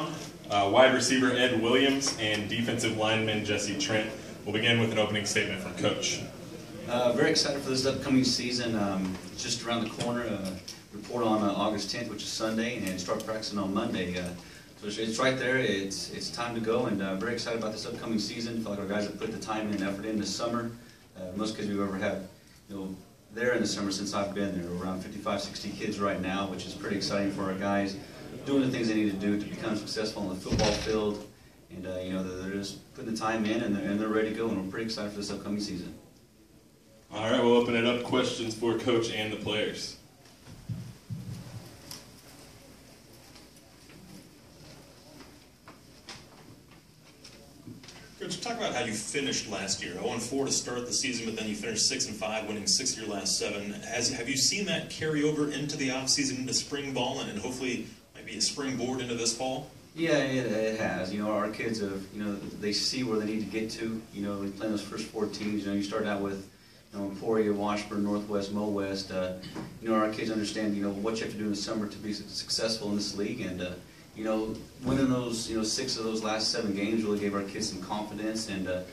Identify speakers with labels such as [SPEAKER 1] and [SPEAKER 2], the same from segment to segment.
[SPEAKER 1] Brown, wide receiver Ed Williams, and defensive lineman Jesse Trent. We'll begin with an opening statement from Coach.
[SPEAKER 2] Very excited for this upcoming season. It's just around the corner. Report on August 10th, which is Sunday, and start practicing on Monday. So it's right there. It's time to go, and very excited about this upcoming season. I feel like our guys have put the time and effort in this summer. Most kids we've ever had, there in the summer since I've been there. We're around 55, 60 kids right now, which is pretty exciting for our guys, doing the things they need to do to become successful on the football field. And they're just putting the time in, and they're ready to go, and we're pretty excited for this upcoming season.
[SPEAKER 1] All right, we'll open it up. Questions for Coach and the players.
[SPEAKER 3] Coach, talk about how you finished last year. 0-4 to start the season, but then you finished 6-5, winning 6 of your last 7. Have you seen that carry over into the offseason, into spring ball, and hopefully maybe a springboard into this fall?
[SPEAKER 2] Yeah, it has. Our kids have, they see where they need to get to. Playing those first 4 teams. You start out with, Emporia, Washburn, Northwest, Mo West. Our kids understand, what you have to do in the summer to be successful in this league, and winning those, 6 of those last 7 games really gave our kids some confidence and, a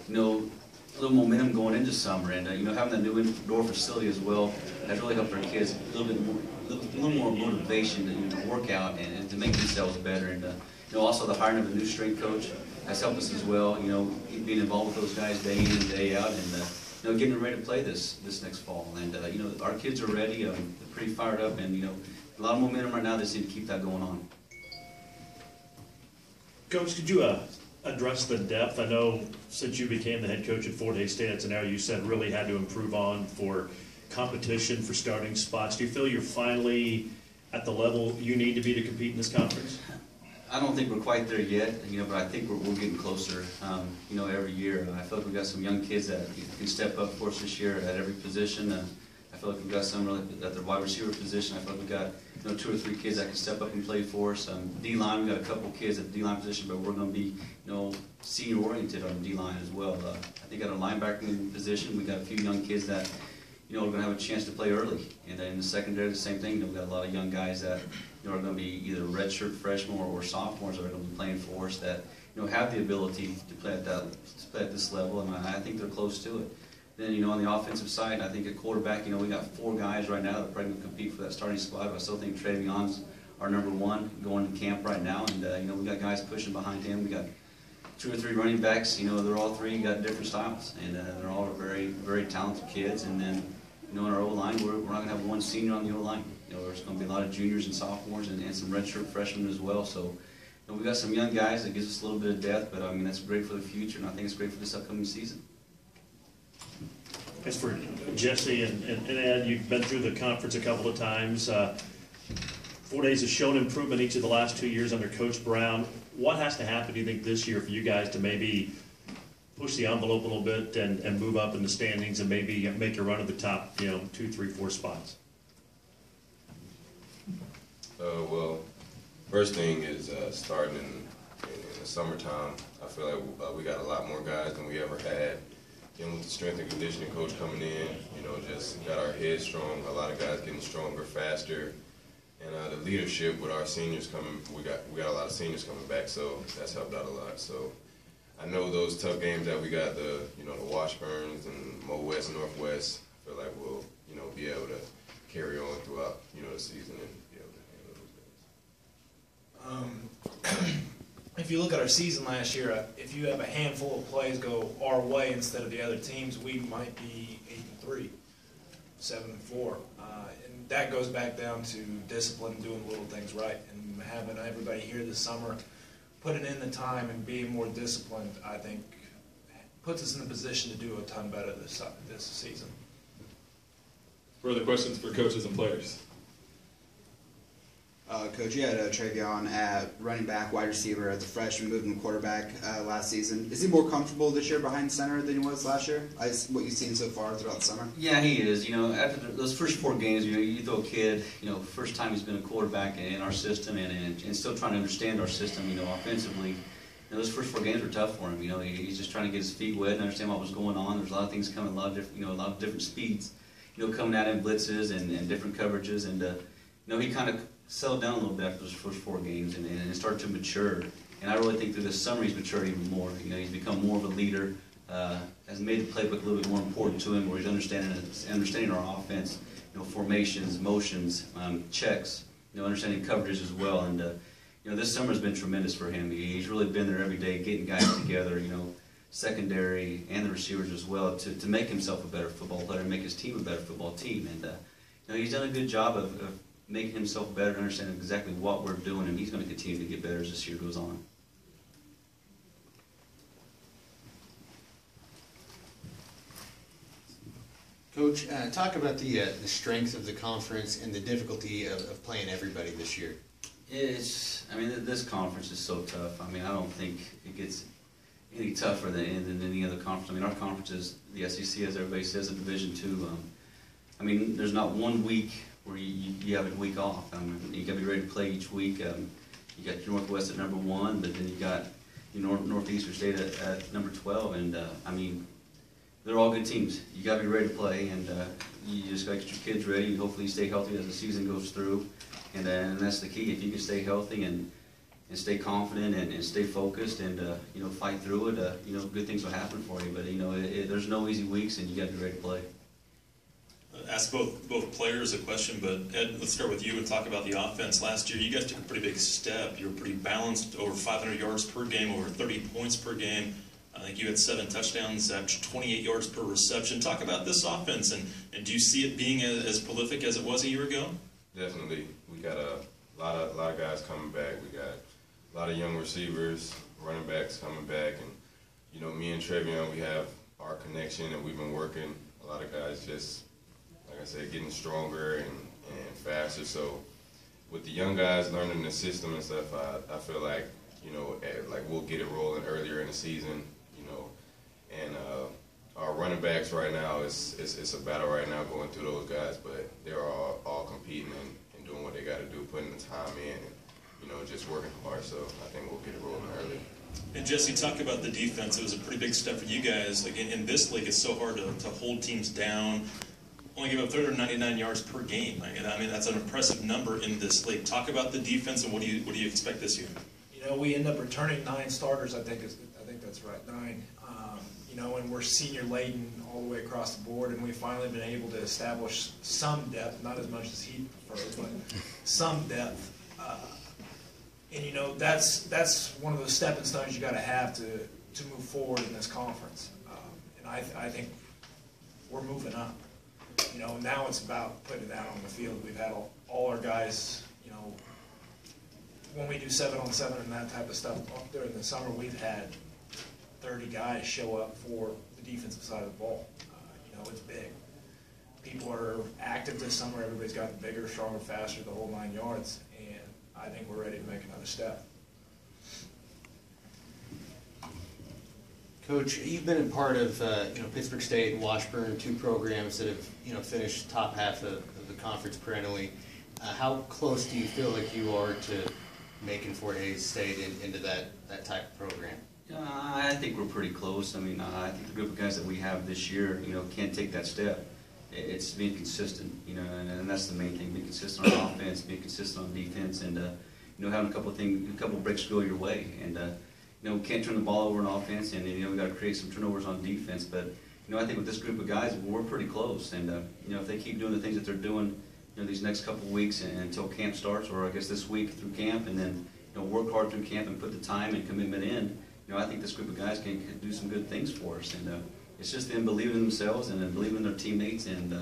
[SPEAKER 2] little momentum going into summer. And, having that new indoor facility as well has really helped our kids a little more motivation to work out and to make themselves better. And, also the hiring of a new strength coach has helped us as well, being involved with those guys day in and day out, and, getting ready to play this next fall. And, our kids are ready, they're pretty fired up, and, a lot of momentum right now. They seem to keep that going on.
[SPEAKER 4] Coach, could you address the depth? I know since you became the head coach at Fort Hays State, that's an area you said really had to improve on for competition for starting spots. Do you feel you're finally at the level you need to be to compete in this conference?
[SPEAKER 2] I don't think we're quite there yet, but I think we're getting closer, every year. I feel like we've got some young kids that can step up for us this year at every position. I feel like we've got some really at the wide receiver position. I feel like we've got 2 or 3 kids that can step up and play for us. D-line, we've got a couple kids at the D-line position, but we're going to be senior-oriented on the D-line as well. I think at our linebacking position, we've got a few young kids that are going to have a chance to play early. And then in the secondary, the same thing. We've got a lot of young guys that are going to be either redshirt freshmen or sophomores that are going to be playing for us that have the ability to play at this level, and I think they're close to it. Then, on the offensive side, I think at quarterback, we got 4 guys right now that are probably going to compete for that starting spot. But I still think Travion's our #1 going to camp right now, and we got guys pushing behind him. We got 2 or 3 running backs. They're all 3 got different styles, and they're all very, very talented kids. And then, in our O-line, we're not going to have 1 senior on the O-line. There's going to be a lot of juniors and sophomores and some redshirt freshmen as well. So, we got some young guys that gives us a little bit of depth, but that's great for the future, and I think it's great for this upcoming season.
[SPEAKER 4] As for Jesse and Ed, you've been through the conference a couple of times. Fort Hays has shown improvement each of the last 2 years under Coach Brown. What has to happen, do you think, this year for you guys to maybe push the envelope a little bit and move up in the standings and maybe make a run at the top, 2, 3, 4 spots?
[SPEAKER 5] Well, first thing is starting in the summertime. I feel like we got a lot more guys than we ever had. With the strength and conditioning coach coming in, just got our heads strong. A lot of guys getting stronger, faster, and the leadership with our seniors coming. We got a lot of seniors coming back, so that's helped out a lot. So I know those tough games that we got, the Washburns and Mo West, Northwest. I feel like we'll be able to carry on throughout the season and be able to handle those guys.
[SPEAKER 6] If you look at our season last year, if you have a handful of plays go our way instead of the other teams, we might be 8-3, 7-4, and that goes back down to discipline and doing little things right. And having everybody here this summer putting in the time and being more disciplined, I think, puts us in a position to do a ton better this season.
[SPEAKER 1] Further questions for coaches and players?
[SPEAKER 7] Coach, you had Travion at running back, wide receiver, as a freshman, moving to quarterback last season. Is he more comfortable this year behind center than he was last year? What you've seen so far throughout the summer?
[SPEAKER 2] Yeah, he is. After those first 4 games, you throw a kid, first time he's been a quarterback in our system and still trying to understand our system, offensively. Those first 4 games were tough for him. He's just trying to get his feet wet and understand what was going on. There's a lot of things coming, a lot of different speeds, coming at him, blitzes and different coverages, and he kind of settled down a little bit after those first 4 games and started to mature. And I really think through this summer he's matured even more. You know, he's become more of a leader, has made the playbook a little bit more important to him, where he's understanding our offense, you know, formations, motions, checks, you know, understanding coverages as well. And you know, this summer has been tremendous for him. He's really been there every day, getting guys together, you know, secondary and the receivers as well, to make himself a better football player and make his team a better football team. And you know, he's done a good job of making himself better, understanding exactly what we're doing, and he's going to continue to get better as this year goes on.
[SPEAKER 8] Coach, talk about the strength of the conference and the difficulty of playing everybody this year.
[SPEAKER 2] I mean, this conference is so tough. I mean, I don't think it gets any tougher than any other conference. I mean, our conference is the SEC, as everybody says, a Division II. I mean, there's not one week where you have a week off. I mean, you got to be ready to play each week. You got your Northwest at number 1, but then you got your Northeastern State at number 12, and I mean, they're all good teams. You got to be ready to play, and you just got to get your kids ready, and hopefully stay healthy as the season goes through. And that's the key. If you can stay healthy and stay confident and stay focused and you know, fight through it, you know, good things will happen for you. But you know, there's no easy weeks, and you got to be ready to play.
[SPEAKER 3] Ask both players a question, but Ed, let's start with you and talk about the offense. Last year, you guys took a pretty big step. You were pretty balanced, over 500 yards per game, over 30 points per game. I think you had 7 touchdowns, averaged 28 yards per reception. Talk about this offense, and do you see it being as prolific as it was a year ago?
[SPEAKER 5] Definitely. We got a lot of guys coming back. We got a lot of young receivers, running backs coming back, and you know, me and Trevion, we have our connection, and we've been working. A lot of guys just, like I said, getting stronger and faster. So with the young guys learning the system and stuff, I feel like, you know, like we'll get it rolling earlier in the season, you know. And our running backs right now, it's a battle right now going through those guys, but they're all competing and doing what they got to do, putting the time in, and you know, just working hard. So I think we'll get it rolling early.
[SPEAKER 3] And Jesse, talk about the defense. It was a pretty big step for you guys. Like in this league, it's so hard to hold teams down. Only give up 399 yards per game. I mean, that's an impressive number in this league. Talk about the defense, and what do you expect this year?
[SPEAKER 6] You know, we end up returning 9 starters. I think that's right, 9. You know, and we're senior laden all the way across the board, and we've finally been able to establish some depth, not as much as he prefers, but some depth. And you know, that's one of those stepping stones you got to have to move forward in this conference. And I think we're moving up. You know, now it's about putting it out on the field. We've had all our guys, you know, when we do 7-on-7 and that type of stuff during the summer, we've had 30 guys show up for the defensive side of the ball. You know, it's big. People are active this summer. Everybody's gotten bigger, stronger, faster, the whole 9 yards, and I think we're ready to make another step.
[SPEAKER 8] Coach, you've been a part of you know, Pittsburgh State and Washburn, 2 programs that have, you know, finished top half of the conference perennially. How close do you feel like you are to making Fort Hays State into that type of program?
[SPEAKER 2] I think we're pretty close. I mean, I think the group of guys that we have this year, you know, can't take that step. It's being consistent, you know, and that's the main thing: being consistent on offense, being consistent on defense, and you know, having a couple breaks go your way. And you know, we can't turn the ball over on offense, and you know, we got to create some turnovers on defense. But you know, I think with this group of guys, we're pretty close. And you know, if they keep doing the things that they're doing, you know, these next couple of weeks and until camp starts, or I guess this week through camp, and then you know, work hard through camp and put the time and commitment in. You know, I think this group of guys can do some good things for us, and it's just them believing in themselves and then believing in their teammates and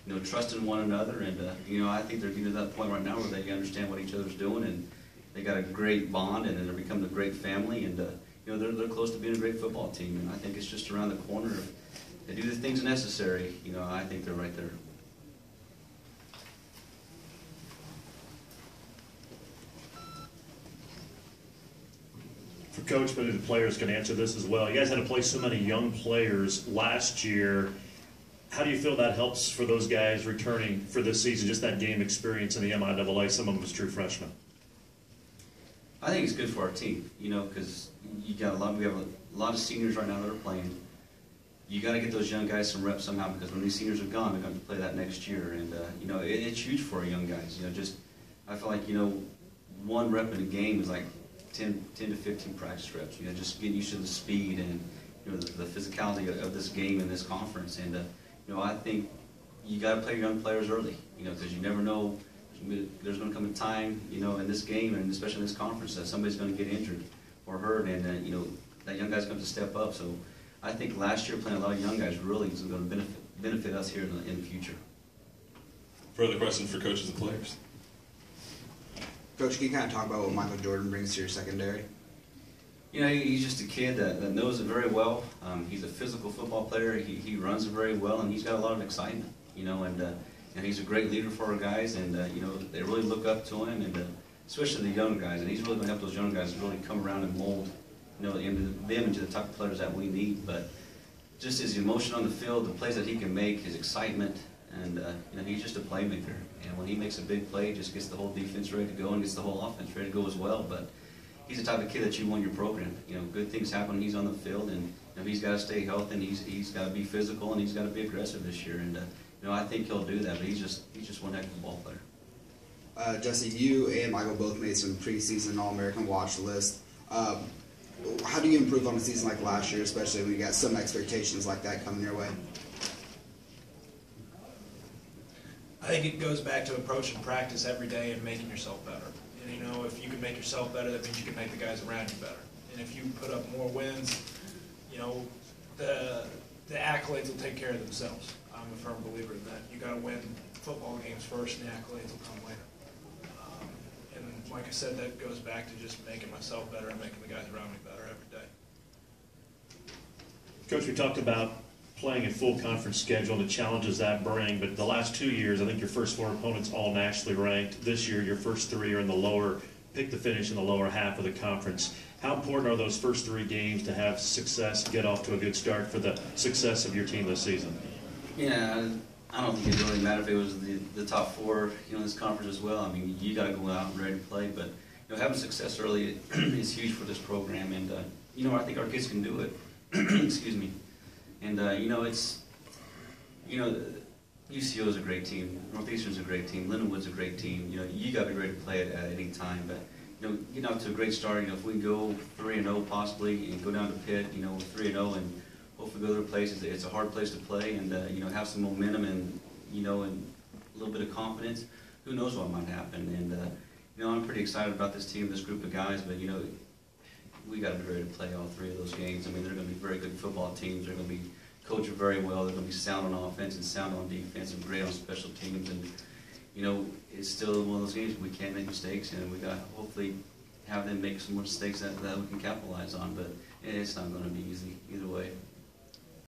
[SPEAKER 2] you know, trusting one another. And you know, I think they're getting to that point right now where they understand what each other's doing, and they got a great bond, and they're becoming a great family. And you know, they're close to being a great football team. And I think it's just around the corner. If they do the things necessary, you know, I think they're right there.
[SPEAKER 4] For Coach, maybe the players can answer this as well. You guys had to play so many young players last year. How do you feel that helps for those guys returning for this season, just that game experience in the MIAA, some of them as true freshmen?
[SPEAKER 2] I think it's good for our team, you know, because we have a lot of seniors right now that are playing. You got to get those young guys some reps somehow, because when these seniors are gone, they're going to play that next year. And you know, it's huge for our young guys. You know, just I feel like, one rep in a game is like 10 to 15 practice reps. Just getting used to the speed and, the physicality of this game and this conference. And, I think you got to play young players early, because you never know. There's going to come a time, in this game and especially in this conference that somebody's going to get injured or hurt, and that young guy's going to step up. So I think last year playing a lot of young guys really is going to benefit us here in the future.
[SPEAKER 1] Further questions for coaches and players?
[SPEAKER 7] Coach, can you kind of talk about what Michael Jordan brings to your secondary?
[SPEAKER 2] He's just a kid that knows it very well. He's a physical football player. He runs it very well, and he's got a lot of excitement, and he's a great leader for our guys, and, they really look up to him, and especially the young guys, and he's really going to help those young guys really come around and mold, into the type of players that we need. But just his emotion on the field, the plays that he can make, his excitement, and, he's just a playmaker. And when he makes a big play, he just gets the whole defense ready to go and gets the whole offense ready to go as well. But he's the type of kid that you want in your program. Good things happen when he's on the field, and he's got to stay healthy, and he's got to be physical, and he's got to be aggressive this year. And I think he'll do that. But he's just one heck of a ball player.
[SPEAKER 7] Jesse, you and Michael both made some preseason All-American watch list. How do you improve on a season like last year, especially when you got some expectations like that coming your way?
[SPEAKER 6] I think it goes back to approaching practice every day and making yourself better. And if you can make yourself better, that means you can make the guys around you better. And if you put up more wins, the accolades will take care of themselves. I'm a firm believer in that. You got to win football games first, and the accolades will come later. And like I said, that goes back to just making myself better and making the guys around me better every day.
[SPEAKER 4] Coach, we talked about playing a full conference schedule and the challenges that bring, but the last 2 years, I think your first 4 opponents all nationally ranked. This year, your first 3 are in the lower, pick the finish in the lower half of the conference. How important are those first 3 games to have success, get off to a good start for the success of your team this season?
[SPEAKER 2] Yeah, I don't think it really mattered if it was the top 4, in this conference as well. I mean, you got to go out and ready to play, but having success early is huge for this program, and I think our kids can do it. Excuse me. And it's UCO is a great team, Northeastern's a great team, Lindenwood's a great team. You got to be ready to play it at any time, but getting off to a great start. If we can go 3-0 possibly and go down to Pitt, 3-0 and hopefully go to other places. It's a hard place to play, and have some momentum and and a little bit of confidence. Who knows what might happen? And I'm pretty excited about this team, this group of guys. But we got to be ready to play all 3 of those games. I mean, they're going to be very good football teams. They're going to be coached very well. They're going to be sound on offense and sound on defense and great on special teams. And it's still one of those games we can't make mistakes, and we got to hopefully have them make some more mistakes that we can capitalize on. But it's not going to be easy.